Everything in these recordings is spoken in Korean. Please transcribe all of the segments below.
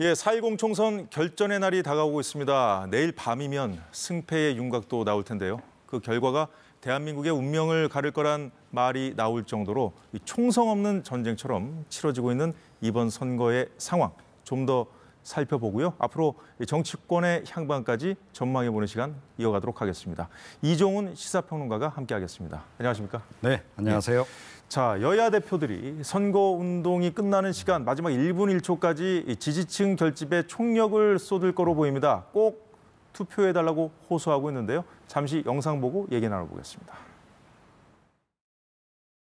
예, 4.10 총선 결전의 날이 다가오고 있습니다. 내일 밤이면 승패의 윤곽도 나올 텐데요. 그 결과가 대한민국의 운명을 가를 거란 말이 나올 정도로 총성 없는 전쟁처럼 치러지고 있는 이번 선거의 상황 좀 더 살펴보고요. 앞으로 정치권의 향방까지 전망해보는 시간 이어가도록 하겠습니다. 이종훈 시사평론가가 함께하겠습니다. 안녕하십니까? 네, 안녕하세요. 자, 여야 대표들이 선거운동이 끝나는 시간 마지막 1분 1초까지 지지층 결집에 총력을 쏟을 거로 보입니다. 꼭 투표해달라고 호소하고 있는데요. 잠시 영상 보고 얘기 나눠보겠습니다.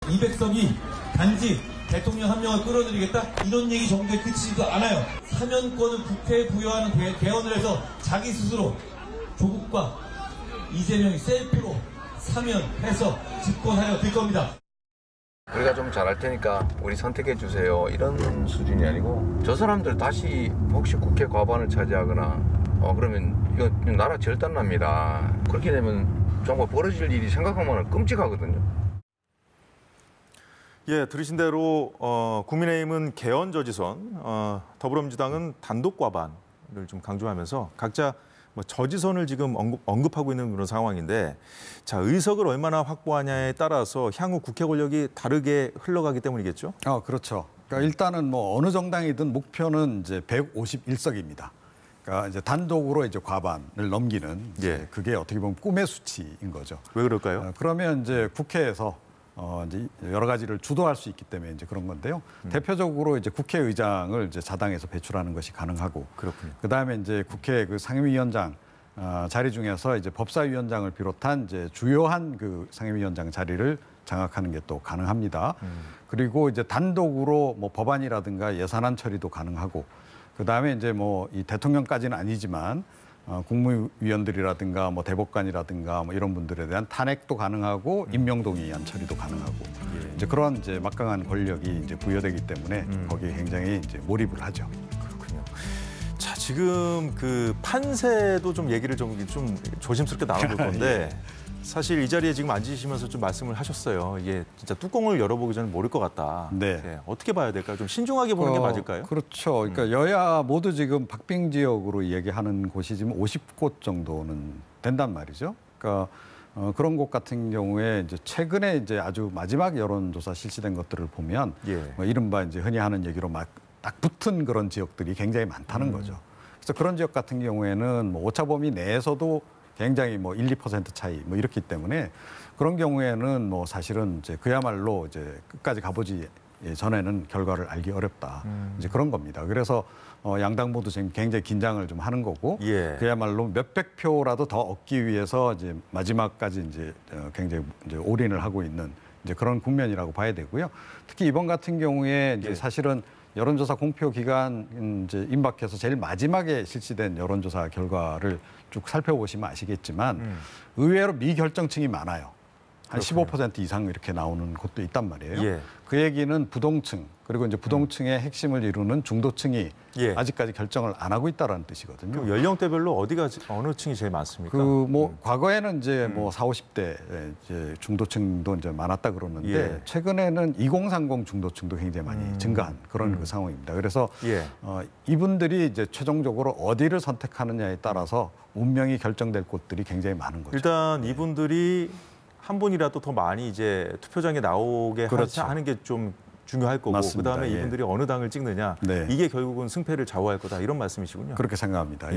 200석이 단지 대통령 한 명을 끌어들이겠다? 이런 얘기 정도에 그치지도 않아요. 사면권을 국회에 부여하는 개헌을 해서 자기 스스로 조국과 이재명이 셀프로 사면해서 집권하려 들 겁니다. 우리가 좀 잘할 테니까 우리 선택해 주세요. 이런 수준이 아니고 저 사람들 다시 혹시 국회 과반을 차지하거나 그러면 이거 나라 절단납니다. 그렇게 되면 정말 벌어질 일이 생각하면 끔찍하거든요. 예, 들으신 대로 국민의힘은 개헌 저지선, 더불어민주당은 단독 과반을 좀 강조하면서 각자 저지선을 지금 언급하고 있는 그런 상황인데, 자, 의석을 얼마나 확보하냐에 따라서 향후 국회 권력이 다르게 흘러가기 때문이겠죠? 그렇죠. 그러니까 일단은 어느 정당이든 목표는 이제 151석입니다. 그러니까 이제 단독으로 이제 과반을 넘기는 이제 그게 어떻게 보면 꿈의 수치인 거죠. 왜 그럴까요? 그러면 이제 국회에서 이제 여러 가지를 주도할 수 있기 때문에 이제 그런 건데요. 대표적으로 이제 국회의장을 이제 자당에서 배출하는 것이 가능하고, 그렇군요. 그다음에 이제 국회 그 상임위원장 자리 중에서 이제 법사위원장을 비롯한 이제 주요한 그 상임위원장 자리를 장악하는 게 또 가능합니다. 그리고 이제 단독으로 법안이라든가 예산안 처리도 가능하고, 그다음에 이제 이 대통령까지는 아니지만 국무위원들이라든가 대법관이라든가 이런 분들에 대한 탄핵도 가능하고 임명동의안 처리도 가능하고 이제 그런 이제 막강한 권력이 이제 부여되기 때문에 거기에 굉장히 이제 몰입을 하죠. 그렇군요. 자, 지금 그 판세도 좀 얘기를 좀 조심스럽게 나눠볼 건데 사실 이 자리에 지금 앉으시면서 좀 말씀을 하셨어요. 이게 진짜 뚜껑을 열어보기 전에 모를 것 같다. 네. 예, 어떻게 봐야 될까요? 좀 신중하게 보는 게 맞을까요? 그렇죠. 그러니까 여야 모두 지금 박빙 지역으로 얘기하는 곳이 지금 50곳 정도는 된단 말이죠. 그러니까 그런 곳 같은 경우에 이제 최근에 이제 아주 마지막 여론조사 실시된 것들을 보면 이른바 이제 흔히 하는 얘기로 딱 붙은 그런 지역들이 굉장히 많다는 거죠. 그래서 그런 지역 같은 경우에는 오차 범위 내에서도 굉장히 1, 2% 차이 이렇기 때문에 그런 경우에는 사실은 이제 그야말로 이제 끝까지 가보지 전에는 결과를 알기 어렵다. 이제 그런 겁니다. 그래서 양당 모두 지금 굉장히 긴장을 좀 하는 거고 그야말로 몇백 표라도 더 얻기 위해서 이제 마지막까지 이제 굉장히 이제 올인을 하고 있는 이제 그런 국면이라고 봐야 되고요. 특히 이번 같은 경우에 이제 사실은 여론조사 공표 기간 이제 임박해서 제일 마지막에 실시된 여론조사 결과를 쭉 살펴보시면 아시겠지만 의외로 미결정층이 많아요. 한 15% 이상 이렇게 나오는 곳도 있단 말이에요. 그 얘기는 부동층 그리고 이제 부동층의 핵심을 이루는 중도층이 아직까지 결정을 안 하고 있다는 뜻이거든요. 연령대별로 어느 층이 제일 많습니까? 과거에는 이제 40, 50대 이제 중도층도 이제 많았다 그러는데 최근에는 2030 중도층도 굉장히 많이 증가한 그런 그 상황입니다. 그래서 이분들이 이제 최종적으로 어디를 선택하느냐에 따라서 운명이 결정될 곳들이 굉장히 많은 거죠. 일단 이분들이 한 분이라도 더 많이 이제 투표장에 나오게 하는 게 좀 중요할 거고, 맞습니다. 그다음에 이분들이 어느 당을 찍느냐, 이게 결국은 승패를 좌우할 거다, 이런 말씀이시군요. 그렇게 생각합니다.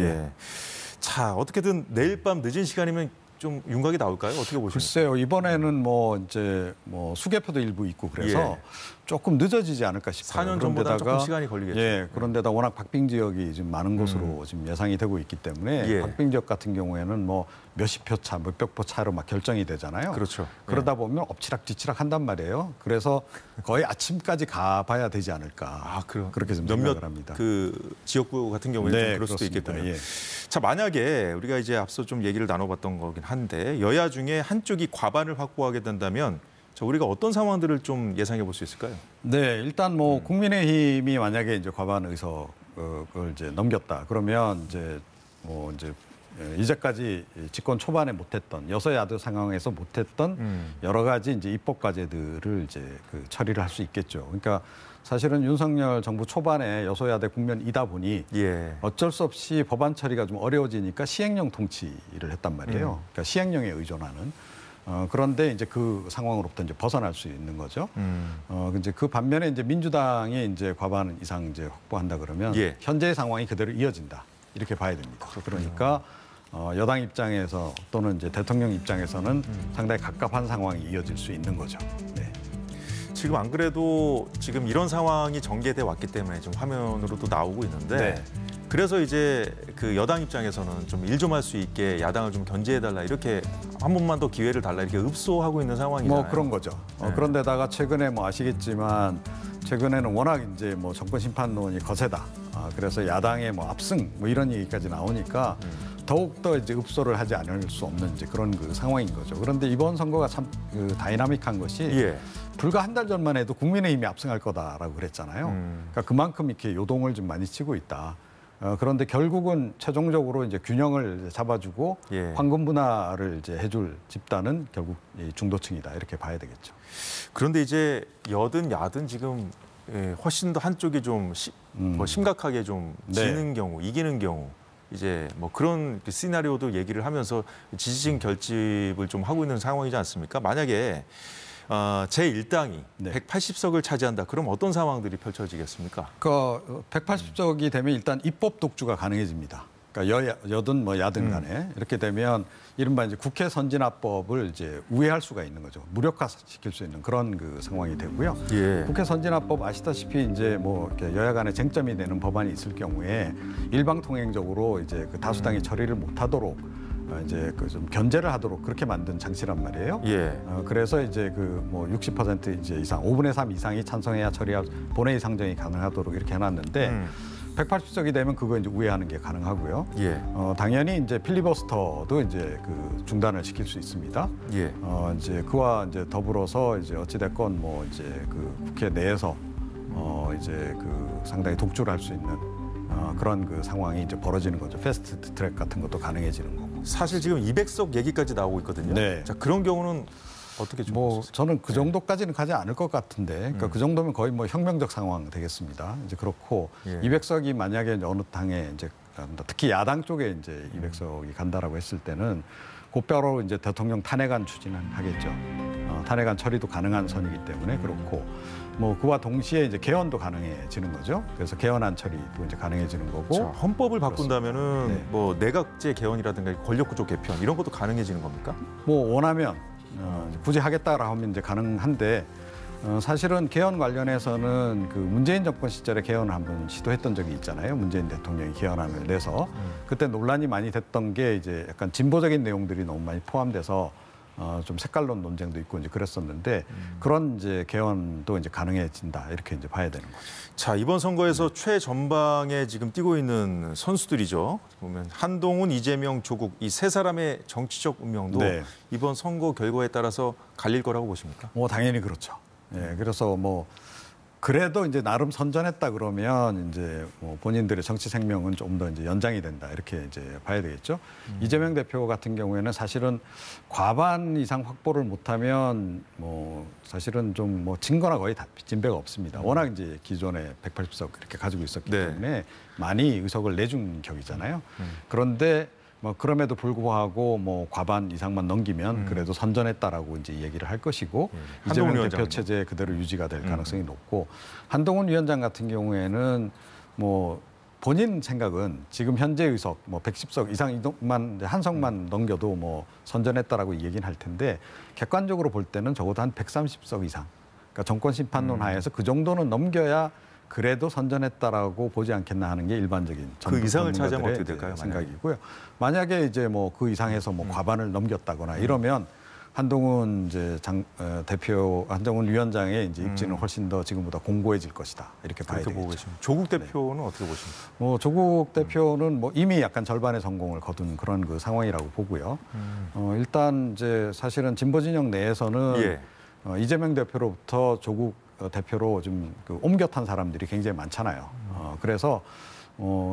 자, 어떻게든 내일 밤 늦은 시간이면 좀 윤곽이 나올까요? 어떻게 보십니까? 글쎄요, 이번에는 이제 수개표도 일부 있고 그래서 조금 늦어지지 않을까 싶어요. 4년 전보다 조금 시간이 걸리겠죠. 그런데다 워낙 박빙 지역이 지금 많은 곳으로 지금 예상이 되고 있기 때문에 박빙 지역 같은 경우에는 몇십 표 차, 몇백 표 차로 막 결정이 되잖아요. 그렇죠. 그러다 보면 엎치락뒤치락 한단 말이에요. 그래서 거의 아침까지 가봐야 되지 않을까. 그렇게 좀 생각을 합니다. 그 지역구 같은 경우에는 좀 그럴 수도 있겠군요. 자, 만약에 우리가 이제 앞서 좀 얘기를 나눠봤던 거긴 한데 여야 중에 한쪽이 과반을 확보하게 된다면 우리가 어떤 상황들을 좀 예상해 볼 수 있을까요? 네, 일단 국민의힘이 만약에 이제 과반 의석을 이제 넘겼다. 그러면 이제 이제까지 집권 초반에 못했던 여서야도 상황에서 못했던 여러 가지 이제 입법 과제들을 이제 그 처리를 할 수 있겠죠. 그러니까 사실은 윤석열 정부 초반에 여소야대 국면이다 보니 예. 어쩔 수 없이 법안 처리가 좀 어려워지니까 시행령 통치를 했단 말이에요. 그러니까 시행령에 의존하는. 그런데 이제 그 상황으로부터 이제 벗어날 수 있는 거죠. 이제 그 반면에 이제 민주당이 이제 과반 이상 이제 확보한다 그러면 예. 현재의 상황이 그대로 이어진다 이렇게 봐야 됩니다. 그러니까 여당 입장에서 또는 이제 대통령 입장에서는 상당히 갑갑한 상황이 이어질 수 있는 거죠. 네. 지금 안 그래도 지금 이런 상황이 전개돼 왔기 때문에 지금 화면으로도 나오고 있는데 네. 그래서 이제 그 여당 입장에서는 좀 일 좀 할 수 있게 야당을 좀 견제해달라 이렇게 한 번만 더 기회를 달라 이렇게 읍소하고 있는 상황이잖아요. 뭐 그런 거죠. 네. 그런데다가 최근에 뭐 아시겠지만 최근에는 워낙 이제 뭐 정권 심판론이 거세다. 그래서 야당의 뭐 압승 뭐 이런 얘기까지 나오니까 더욱 더 이제 읍소를 하지 않을 수 없는 이제 그런 그 상황인 거죠. 그런데 이번 선거가 참 그 다이나믹한 것이 예. 불과 한 달 전만 해도 국민의힘이 압승할 거다라고 그랬잖아요. 그러니까 그만큼 이렇게 요동을 좀 많이 치고 있다. 그런데 결국은 최종적으로 이제 균형을 잡아주고 예. 황금 분할을 이제 해줄 집단은 결국 이 중도층이다 이렇게 봐야 되겠죠. 그런데 이제 여든 야든 지금 훨씬 더 한쪽이 좀 더 심각하게 좀 네. 지는 경우, 이기는 경우 이제 뭐 그런 시나리오도 얘기를 하면서 지지층 결집을 좀 하고 있는 상황이지 않습니까? 만약에 제1당이 네. 180석을 차지한다. 그럼 어떤 상황들이 펼쳐지겠습니까? 그 180석이 되면 일단 입법 독주가 가능해집니다. 그러니까 여든 뭐 야든 간에 이렇게 되면 이른바 이제 국회 선진화법을 이제 우회할 수가 있는 거죠. 무력화시킬 수 있는 그런 그 상황이 되고요. 예. 국회 선진화법 아시다시피 이제 뭐 이렇게 여야 간에 쟁점이 되는 법안이 있을 경우에 일방통행적으로 이제 그 다수당이 처리를 못하도록 이제 그 좀 견제를 하도록 그렇게 만든 장치란 말이에요. 예. 그래서 이제 그 뭐 60% 이제 이상, 5분의 3 이상이 찬성해야 처리하 본회의 상정이 가능하도록 이렇게 해놨는데 180석이 되면 그거 이제 우회하는 게 가능하고요. 예. 당연히 이제 필리버스터도 이제 그 중단을 시킬 수 있습니다. 예. 이제 그와 이제 더불어서 이제 어찌 됐건 뭐 이제 그 국회 내에서 이제 그 상당히 독주를 할 수 있는 그런 그 상황이 이제 벌어지는 거죠. 패스트 트랙 같은 것도 가능해지는 거고. 사실 지금 200석 얘기까지 나오고 있거든요. 네. 자, 그런 경우는 어떻게 좀 뭐 저는 그 정도까지는 가지 않을 것 같은데, 그러니까 그 정도면 거의 뭐 혁명적 상황 되겠습니다. 이제 그렇고 예. 200석이 만약에 어느 당에 이제 특히 야당 쪽에 이제 200석이 간다라고 했을 때는 곧바로 이제 대통령 탄핵안 추진은 하겠죠. 탄핵안 처리도 가능한 선이기 때문에 그렇고 뭐 그와 동시에 이제 개헌도 가능해지는 거죠. 그래서 개헌안 처리도 이제 가능해지는 거고. 자, 헌법을 바꾼다면은 네. 뭐 내각제 개헌이라든가 권력구조 개편 이런 것도 가능해지는 겁니까? 뭐 원하면 굳이 하겠다라 하면 이제 가능한데 사실은 개헌 관련해서는 그 문재인 정권 시절에 개헌을 한번 시도했던 적이 있잖아요. 문재인 대통령이 개헌안을 내서 그때 논란이 많이 됐던 게 이제 약간 진보적인 내용들이 너무 많이 포함돼서 좀 색깔론 논쟁도 있고 이제 그랬었는데 그런 이제 개헌도 이제 가능해진다 이렇게 이제 봐야 되는 거죠. 자, 이번 선거에서 최전방에 지금 뛰고 있는 선수들이죠. 보면 한동훈, 이재명, 조국 이 세 사람의 정치적 운명도 네. 이번 선거 결과에 따라서 갈릴 거라고 보십니까? 뭐 당연히 그렇죠. 예, 그래서 뭐 그래도 이제 나름 선전했다 그러면 이제 뭐 본인들의 정치 생명은 좀 더 이제 연장이 된다 이렇게 이제 봐야 되겠죠. 이재명 대표 같은 경우에는 사실은 과반 이상 확보를 못하면 뭐 사실은 좀 뭐 증거나 거의 다 빚진 배가 없습니다. 워낙 이제 기존에 180석 이렇게 가지고 있었기 네. 때문에 많이 의석을 내준 격이잖아요. 그런데 뭐 그럼에도 불구하고 뭐 과반 이상만 넘기면 그래도 선전했다라고 이제 얘기를 할 것이고 이재명 한동훈 대표 위원장은요? 체제 그대로 유지가 될 가능성이 높고 한동훈 위원장 같은 경우에는 뭐 본인 생각은 지금 현재 의석 뭐 110석 이상만 한석만 넘겨도 뭐 선전했다라고 얘기는 할 텐데 객관적으로 볼 때는 적어도 한 130석 이상 그러니까 정권 심판론 하에서 그 정도는 넘겨야 그래도 선전했다라고 보지 않겠나 하는 게 일반적인 그 이상을 전문가들의 차지하면 어떻게 이제 될까요, 생각이고요. 만약에 이제 뭐 그 이상에서 뭐 과반을 넘겼다거나 이러면 한동훈 이제 한동훈 위원장의 이제 입지는 훨씬 더 지금보다 공고해질 것이다 이렇게 봐야 그렇게 보고 되겠죠. 계십니다. 조국 대표는 어떻게 보십니까? 뭐 조국 대표는 뭐 이미 약간 절반의 성공을 거둔 그런 그 상황이라고 보고요. 일단 이제 사실은 진보 진영 내에서는 예. 이재명 대표로부터 조국 대표로 좀 그 옮겨 탄 사람들이 굉장히 많잖아요. 그래서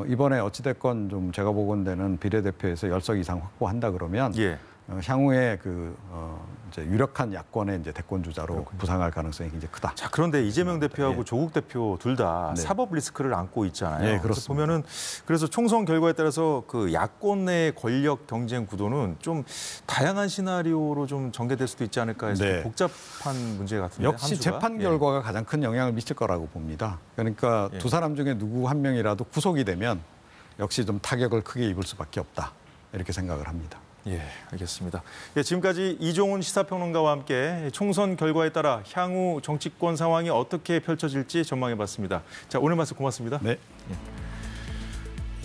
이번에 어찌됐건 좀 제가 보건대는 비례대표에서 10석 이상 확보한다 그러면 예. 향후에 이제 유력한 야권의 이제 대권 주자로 부상할 가능성이 굉장히 크다. 자, 그런데 이재명 대표하고 예. 조국 대표 둘 다 네. 사법 리스크를 안고 있잖아요. 예, 그래서 그렇습니다. 보면은 그래서 총선 결과에 따라서 그 야권 내 권력 경쟁 구도는 좀 다양한 시나리오로 좀 전개될 수도 있지 않을까 해서 네. 복잡한 문제 같은데. 역시 함수가? 재판 예. 결과가 가장 큰 영향을 미칠 거라고 봅니다. 그러니까 예. 두 사람 중에 누구 한 명이라도 구속이 되면 역시 좀 타격을 크게 입을 수밖에 없다. 이렇게 생각을 합니다. 예, 알겠습니다. 예, 지금까지 이종훈 시사평론가와 함께 총선 결과에 따라 향후 정치권 상황이 어떻게 펼쳐질지 전망해봤습니다. 자, 오늘 말씀 고맙습니다. 네.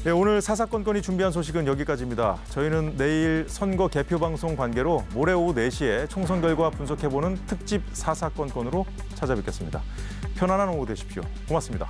네, 오늘 사사건건이 준비한 소식은 여기까지입니다. 저희는 내일 선거 개표 방송 관계로 모레 오후 4시에 총선 결과 분석해보는 특집 사사건건으로 찾아뵙겠습니다. 편안한 오후 되십시오. 고맙습니다.